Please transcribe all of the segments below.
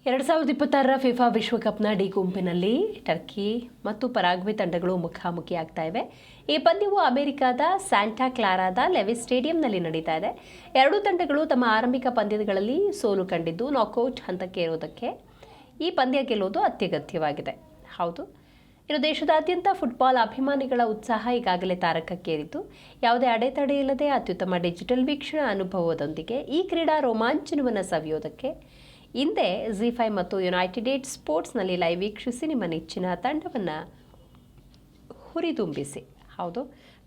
2026ರ FIFA ವಿಶ್ವಕಪ್ನ D ಗುಂಪಿನಲ್ಲಿ Turkey ಮತ್ತು Paraguay ತಂಡಗಳು ಮುಖಾಮುಖಿಯಾಗ್ತಾ ಇವೆ. ಈ ಪಂದ್ಯವು ಅಮೆರಿಕದ ಸ್ಯಾಂಟಾ ಕ್ಲಾರಾದ ಲೆವಿಸ್ ಸ್ಟೇಡಿಯಂನಲ್ಲಿ ನಡೀತಾ ಇದೆ. ಎರಡೂ ತಂಡಗಳು ತಮ್ಮ ಆರಂಭಿಕ ಪಂದ್ಯಗಳಲ್ಲಿ ಸೋಲು ಕಂಡಿದ್ದು ನಾಕೌಟ್ ಹಂತಕ್ಕೆ ಇರುವುದಕ್ಕೆ ಈ ಪಂದ್ಯ ಗೆಲ್ಲುವುದು ಅತ್ಯಗತ್ಯವಾಗಿದೆ. ಹೌದು, ಇನ್ನು ದೇಶದಾದ್ಯಂತ ಫುಟ್ಬಾಲ್ ಅಭಿಮಾನಿಗಳ ಉತ್ಸಾಹ ಈಗಾಗಲೇ ತಾರಕಕ್ಕೇರಿದ್ದು, ಯಾವುದೇ ಅಡೆತಡೆ ಇಲ್ಲದೆ ಅತ್ಯುತ್ತಮ ಡಿಜಿಟಲ್ ವೀಕ್ಷಣಾ ಅನುಭವದೊಂದಿಗೆ ಈ ಕ್ರೀಡಾ ರೋಮಾಂಚನವನ್ನು ಸವಿಯೋದಕ್ಕೆ ಹಿಂದೆ ZEE5 ಮತ್ತು ಯುನೈಟೆಡ್ ಸ್ಪೋರ್ಟ್ಸ್ನಲ್ಲಿ ಲೈವ್ ವೀಕ್ಷಿಸಿ ನಿಮ್ಮ ನೆಚ್ಚಿನ ತಂಡವನ್ನು ಹುರಿದುಂಬಿಸಿ. ಹೌದು,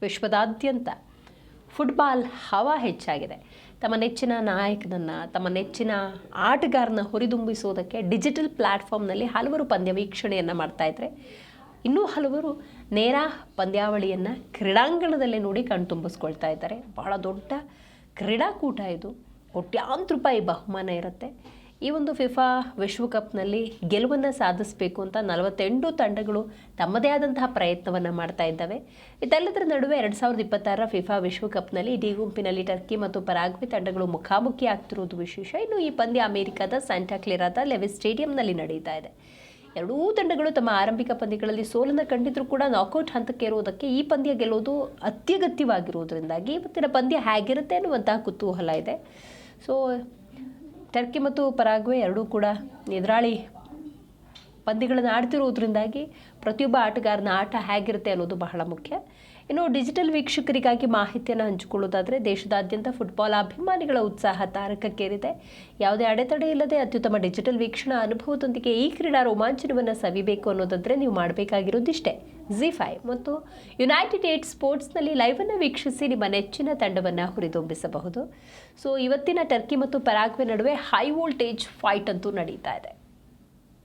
ವಿಶ್ವದಾದ್ಯಂತ ಫುಟ್ಬಾಲ್ ಹವಾ ಹೆಚ್ಚಾಗಿದೆ. ತಮ್ಮ ನೆಚ್ಚಿನ ನಾಯಕನನ್ನು, ತಮ್ಮ ನೆಚ್ಚಿನ ಆಟಗಾರನ ಹುರಿದುಂಬಿಸೋದಕ್ಕೆ ಡಿಜಿಟಲ್ ಪ್ಲ್ಯಾಟ್ಫಾರ್ಮ್ನಲ್ಲಿ ಹಲವರು ಪಂದ್ಯ ವೀಕ್ಷಣೆಯನ್ನು ಮಾಡ್ತಾಯಿದ್ರೆ, ಇನ್ನೂ ಹಲವರು ನೇರ ಪಂದ್ಯಾವಳಿಯನ್ನು ಕ್ರೀಡಾಂಗಣದಲ್ಲೇ ನೋಡಿ ಕಣ್ತುಂಬಿಸ್ಕೊಳ್ತಾ ಇದ್ದಾರೆ. ಬಹಳ ದೊಡ್ಡ ಕ್ರೀಡಾಕೂಟ ಇದು. ಕೋಟ್ಯಾಂತರ ರೂಪಾಯಿ ಬಹುಮಾನ ಇರುತ್ತೆ. ಈ ಒಂದು ಫಿಫಾ ವಿಶ್ವಕಪ್ನಲ್ಲಿ ಗೆಲುವನ್ನು ಸಾಧಿಸಬೇಕು ಅಂತ 48 ತಂಡಗಳು ತಮ್ಮದೇ ಆದಂತಹ ಪ್ರಯತ್ನವನ್ನು ಮಾಡ್ತಾ ಇದ್ದಾವೆ. ಇದೆಲ್ಲದರ ನಡುವೆ 2026ರ ಫಿಫಾ ವಿಶ್ವಕಪ್ನಲ್ಲಿ ಡಿ ಗುಂಪಿನಲ್ಲಿ ಟರ್ಕಿ ಮತ್ತು ಪರಾಗ್ವೆ ತಂಡಗಳು ಮುಖಾಮುಖಿ ಆಗ್ತಿರೋದು ವಿಶೇಷ. ಇನ್ನು ಈ ಪಂದ್ಯ ಅಮೆರಿಕದ ಸ್ಯಾಂಟಾ ಕ್ಲಾರಾದ ಲೆವಿಸ್ ಸ್ಟೇಡಿಯಂನಲ್ಲಿ ನಡೀತಾ ಇದೆ. ಎರಡೂ ತಂಡಗಳು ತಮ್ಮ ಆರಂಭಿಕ ಪಂದ್ಯಗಳಲ್ಲಿ ಸೋಲನ್ನು ಕಂಡಿದ್ರೂ ಕೂಡ ನಾಕೌಟ್ ಹಂತಕ್ಕೆ ಇರುವುದಕ್ಕೆ ಈ ಪಂದ್ಯ ಗೆಲ್ಲೋದು ಅತ್ಯಗತ್ಯವಾಗಿರುವುದರಿಂದಾಗಿ ಇವತ್ತಿನ ಪಂದ್ಯ ಹೇಗಿರುತ್ತೆ ಅನ್ನುವಂತಹ ಕುತೂಹಲ ಇದೆ. ಸೊ ಟರ್ಕಿ ಮತ್ತು ಪರಾಗ್ವೆ ಎರಡೂ ಕೂಡ ಎದುರಾಳಿ ಪಂದ್ಯಗಳನ್ನು ಆಡ್ತಿರೋದ್ರಿಂದಾಗಿ ಪ್ರತಿಯೊಬ್ಬ ಆಟಗಾರನ ಆಟ ಹೇಗಿರುತ್ತೆ ಅನ್ನೋದು ಬಹಳ ಮುಖ್ಯ. ಇನ್ನು ಡಿಜಿಟಲ್ ವೀಕ್ಷಕರಿಗಾಗಿ ಮಾಹಿತಿಯನ್ನು ಹಂಚಿಕೊಳ್ಳೋದಾದರೆ, ದೇಶದಾದ್ಯಂತ ಫುಟ್ಬಾಲ್ ಅಭಿಮಾನಿಗಳ ಉತ್ಸಾಹ ತಾರಕಕ್ಕೇರಿದೆ. ಯಾವುದೇ ಅಡೆತಡೆ ಇಲ್ಲದೆ ಅತ್ಯುತ್ತಮ ಡಿಜಿಟಲ್ ವೀಕ್ಷಣಾ ಅನುಭವದೊಂದಿಗೆ ಈ ಕ್ರೀಡಾ ರೋಮಾಂಚನವನ್ನು ಸವಿಬೇಕು ಅನ್ನೋದಾದರೆ ನೀವು ಮಾಡಬೇಕಾಗಿರೋದಿಷ್ಟೇ. ZEE5 ಮತ್ತು ಯುನೈಟೆಡ್ ಸ್ಪೋರ್ಟ್ಸ್ನಲ್ಲಿ ಲೈವನ್ನು ವೀಕ್ಷಿಸಿ ನಿಮ್ಮ ನೆಚ್ಚಿನ ತಂಡವನ್ನು ಹುರಿದುಂಬಿಸಬಹುದು. ಸೊ ಇವತ್ತಿನ ಟರ್ಕಿ ಮತ್ತು ಪರಾಗ್ವೆ ನಡುವೆ ಹೈ ವೋಲ್ಟೇಜ್ ಫೈಟ್ ಅಂತೂ ನಡೀತಾ ಇದೆ.